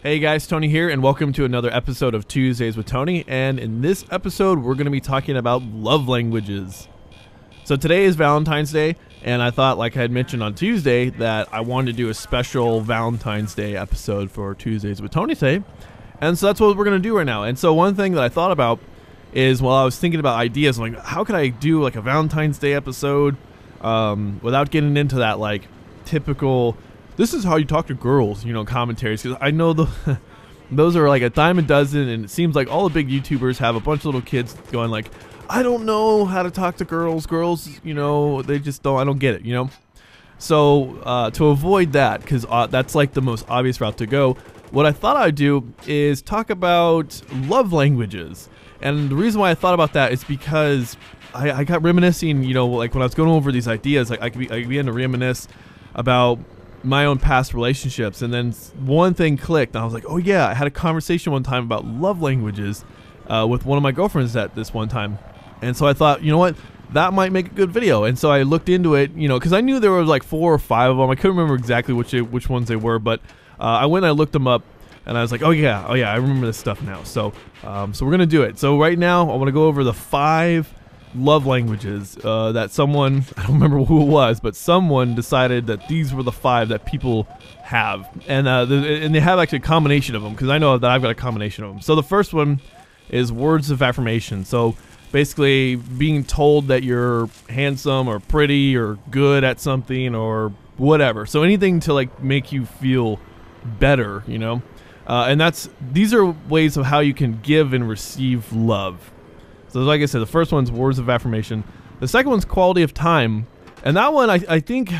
Hey guys, Tony here, and welcome to another episode of Tuesdays with Tony. And in this episode, we're going to be talking about love languages. So today is Valentine's Day, and I thought, like I had mentioned on Tuesday, that I wanted to do a special Valentine's Day episode for Tuesdays with Tony today. And so that's what we're going to do right now. And so one thing that I thought about is, while I was thinking about ideas, I'm like, how could I do like a Valentine's Day episode without getting into that like typical, this is how you talk to girls, you know, commentaries, because I know those are like a dime a dozen, and it seems like all the big YouTubers have a bunch of little kids going like, I don't know how to talk to girls, you know, they just don't, I don't get it, you know. So to avoid that, because that's like the most obvious route to go, what I thought I'd do is talk about love languages. And the reason why I thought about that is because I got reminiscing, you know, like when I was going over these ideas, like I began to reminisce about my own past relationships, and then one thing clicked, and I was like, oh yeah, I had a conversation one time about love languages with one of my girlfriends at this one time. And so I thought, you know what, that might make a good video. And so I looked into it, you know, because I knew there was like 4 or 5 of them. I couldn't remember exactly which ones they were, but I went and I looked them up, and I was like, oh yeah, I remember this stuff now. So so we're gonna do it. So right now I want to go over the 5 love languages that someone, I don't remember who it was, but someone decided that these were the 5 that people have, and they have actually a combination of them, because I know that I've got a combination of them. So the first one is words of affirmation. So basically being told that you're handsome or pretty or good at something or whatever. So anything to like make you feel better, you know. And these are ways of how you can give and receive love. So like I said, the first one's words of affirmation. The second one's quality of time. And that one, I think,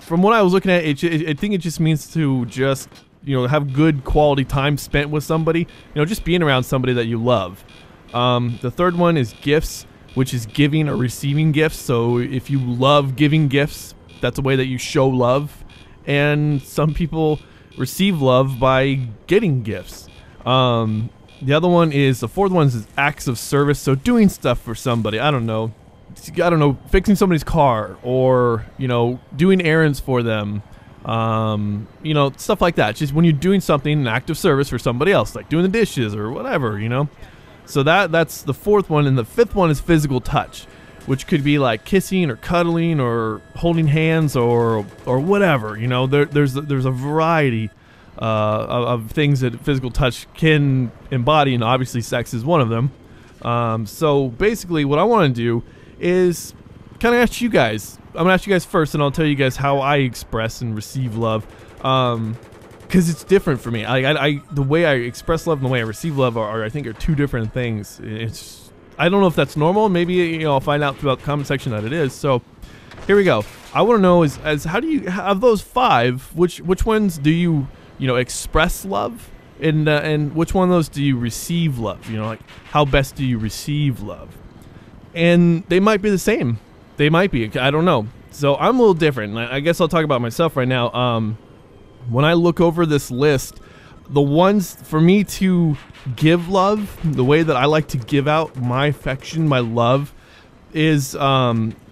from what I was looking at, I think it just means to just, you know, have good quality time spent with somebody. You know, just being around somebody that you love. The third one is gifts, which is giving or receiving gifts. So if you love giving gifts, that's a way that you show love. And some people receive love by getting gifts. The other one is, the fourth one is acts of service. So doing stuff for somebody. I don't know, fixing somebody's car, or, you know, doing errands for them. You know, stuff like that. Just when you're doing something, an act of service for somebody else, like doing the dishes or whatever, you know. So that's the fourth one. And the fifth one is physical touch, which could be like kissing or cuddling or holding hands or whatever, you know. There's a variety of things that physical touch can embody, and obviously sex is one of them. So basically what I want to do is kind of ask you guys. I'm going to ask you guys first, and I'll tell you guys how I express and receive love, because it's different for me. The way I express love and the way I receive love I think are 2 different things. I don't know if that's normal. Maybe, you know, I'll find out throughout the comment section that it is. So here we go. I want to know is how do you have those 5? Which ones do you know, express love, and which one of those do you receive love? You know, like how best do you receive love? And they might be the same. They might be. I don't know. So I'm a little different. I guess I'll talk about myself right now. When I look over this list, the ones for me to give love, the way that I like to give out my affection, my love, is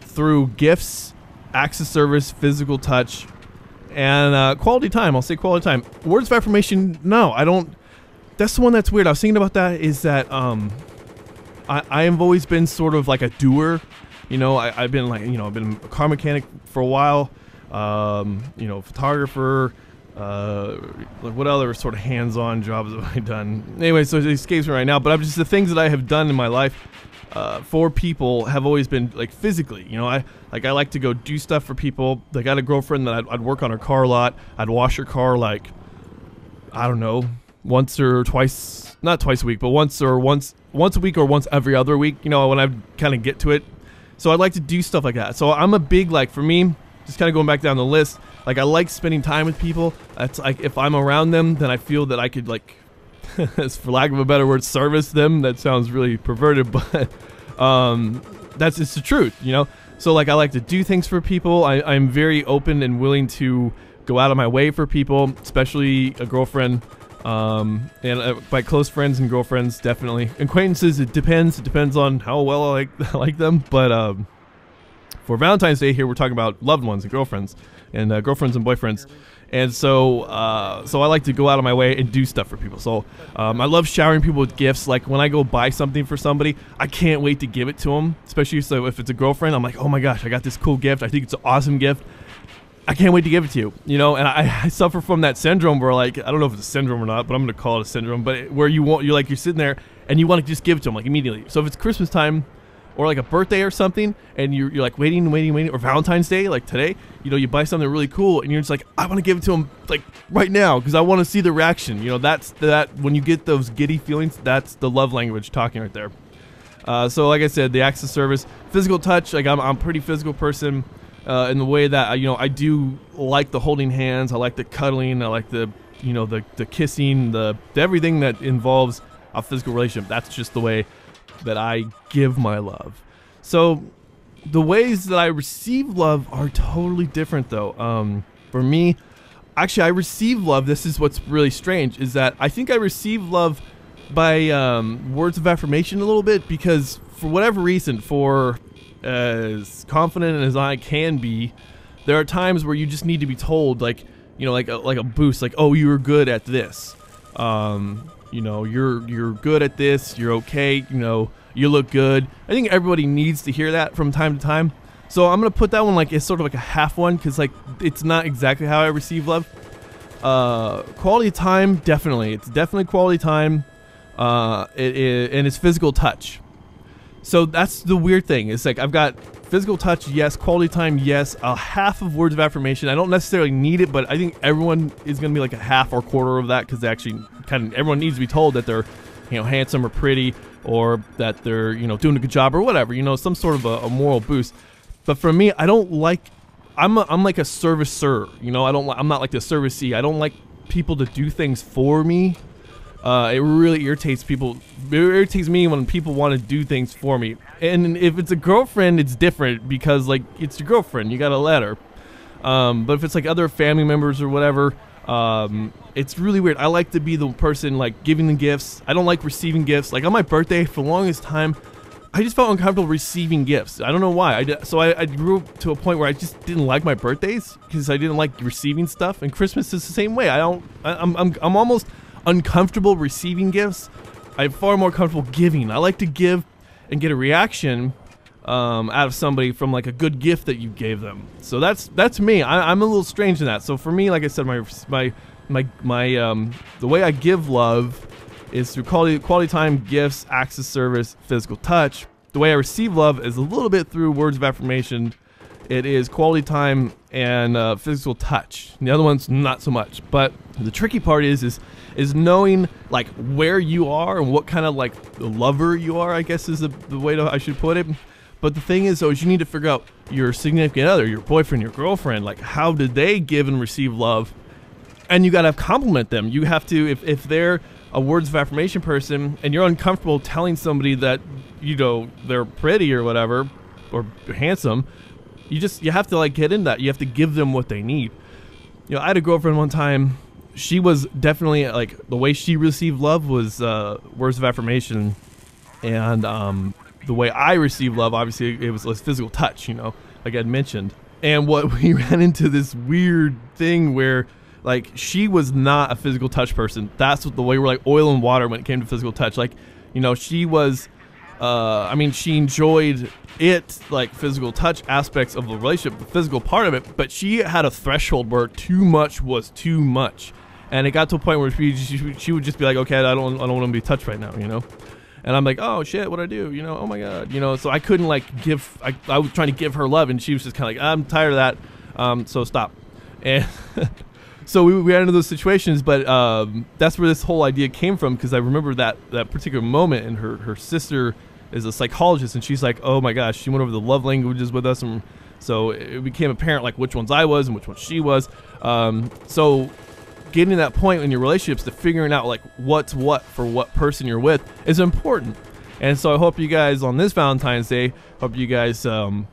through gifts, acts of service, physical touch, and quality time. I'll say quality time. Words of affirmation, no, I don't. That's the one that's weird. I was thinking about that, is that I have always been sort of like a doer. You know, I've been like, you know, I've been a car mechanic for a while, you know, photographer, like what other sort of hands-on jobs have I done? Anyway, so it escapes me right now, but I'm just, the things that I have done in my life for people have always been like physically, you know. I like to go do stuff for people. Like I had a girlfriend that I'd work on her car a lot. I'd wash her car like, I don't know, once or twice, not twice a week, but once a week or once every other week, you know, when I kind of get to it. So I'd like to do stuff like that. So I'm a big, like, for me, just kind of going back down the list, like I like spending time with people. It's like if I'm around them, then I feel that I could, like, for lack of a better word, service them. That sounds really perverted, but it's the truth, you know. So like I like to do things for people. I'm very open and willing to go out of my way for people, especially a girlfriend, and by close friends and girlfriends, definitely. Acquaintances, it depends on how well I like them. But for Valentine's Day here, we're talking about loved ones and girlfriends and boyfriends. And so so I like to go out of my way and do stuff for people. So I love showering people with gifts. Like when I go buy something for somebody, I can't wait to give it to them. Especially so if it's a girlfriend, I'm like, oh my gosh, I got this cool gift. I think it's an awesome gift. I can't wait to give it to you, you know. And I suffer from that syndrome where, like, I don't know if it's a syndrome or not, but I'm gonna call it a syndrome. But where you're sitting there and you want to just give it to them like immediately. So if it's Christmas time or like a birthday or something, and you're like waiting, or Valentine's Day, like today, you know, you buy something really cool and you're just like, I want to give it to them like right now because I want to see the reaction. You know, that's when you get those giddy feelings, that's the love language talking right there. So like I said, the acts of service, physical touch, like I'm a pretty physical person. In the way that you know, I do like the holding hands, I like the cuddling, I like the, you know, the kissing, the everything that involves a physical relationship. That's just the way that I give my love. So the ways that I receive love are totally different though. For me, actually I receive love, this is what's really strange, is that I think I receive love by words of affirmation a little bit, because for whatever reason, for as confident as I can be, there are times where you just need to be told, like, you know, like a boost, like, oh, you're good at this, you know, you're good at this, you're okay, you know, you look good. I think everybody needs to hear that from time to time. So I'm gonna put that one like it's sort of like a half one, because like it's not exactly how I receive love. Quality time, definitely, it's definitely quality time. It is, and it's physical touch. So that's the weird thing. It's like I've got physical touch, yes. Quality time, yes. A half of words of affirmation. I don't necessarily need it, but I think everyone is going to be like a half or quarter of that, because they actually everyone needs to be told that they're, you know, handsome or pretty, or that they're, you know, doing a good job or whatever. You know, some sort of a moral boost. But for me, I don't like. I'm like a servicer. You know, I'm not like the servicee. I don't like people to do things for me. It really irritates people. It irritates me when people want to do things for me. And if it's a girlfriend, it's different, because like it's your girlfriend, you gotta let her. But if it's like other family members or whatever, it's really weird. I like to be the person like giving the gifts. I don't like receiving gifts. Like on my birthday, for the longest time, I just felt uncomfortable receiving gifts. I don't know why. I grew up to a point where I just didn't like my birthdays because I didn't like receiving stuff. And Christmas is the same way. I'm almost uncomfortable receiving gifts. I'm far more comfortable giving. I like to give and get a reaction out of somebody from like a good gift that you gave them. So that's me. I'm a little strange in that. So for me, like I said, the way I give love is through quality time, gifts, acts of service, physical touch. The way I receive love is a little bit through words of affirmation. It is quality time and physical touch. The other one's not so much. But the tricky part is knowing like where you are and what kind of like lover you are, I guess is the way I should put it. But the thing is, though, is you need to figure out your significant other, your boyfriend, your girlfriend, like how did they give and receive love? And you gotta compliment them. You have to, if they're a words of affirmation person and you're uncomfortable telling somebody that, you know, they're pretty or whatever, or handsome, you have to like get in that. You have to give them what they need. You know, I had a girlfriend one time. She was definitely like, the way she received love was words of affirmation, and the way I received love, obviously, it was physical touch. You know, like I'd mentioned. And what we ran into this weird thing where, like, she was not a physical touch person. That's what the way we're like oil and water when it came to physical touch. Like, you know, she was. I mean, she enjoyed it, like physical touch aspects of the relationship, the physical part of it, but she had a threshold where too much was too much, and it got to a point where she would just be like, okay, I don't want to be touched right now, you know. And I'm like, oh shit, what do I do, you know? Oh my god, you know. So I couldn't like give. I was trying to give her love, and she was just kind of like, I'm tired of that, so stop. And so we ran into those situations, but that's where this whole idea came from, because I remember that particular moment, and her sister is a psychologist, and she's like, oh my gosh, she went over the love languages with us, and so it became apparent like which ones I was and which ones she was. So getting to that point in your relationships to figuring out like what's what for what person you're with is important. And so I hope you guys on this Valentine's Day, hope you guys kind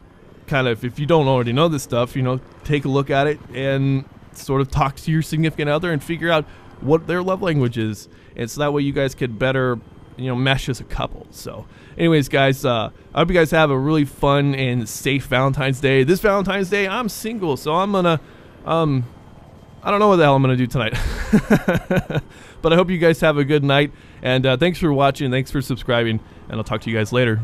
of, if you don't already know this stuff, you know, take a look at it and sort of talk to your significant other and figure out what their love language is, and so that way you guys could better, you know, mesh as a couple. So anyways, guys, I hope you guys have a really fun and safe Valentine's Day. This Valentine's Day, I'm single, so I'm gonna I don't know what the hell I'm going to do tonight. But I hope you guys have a good night. And thanks for watching. Thanks for subscribing. And I'll talk to you guys later.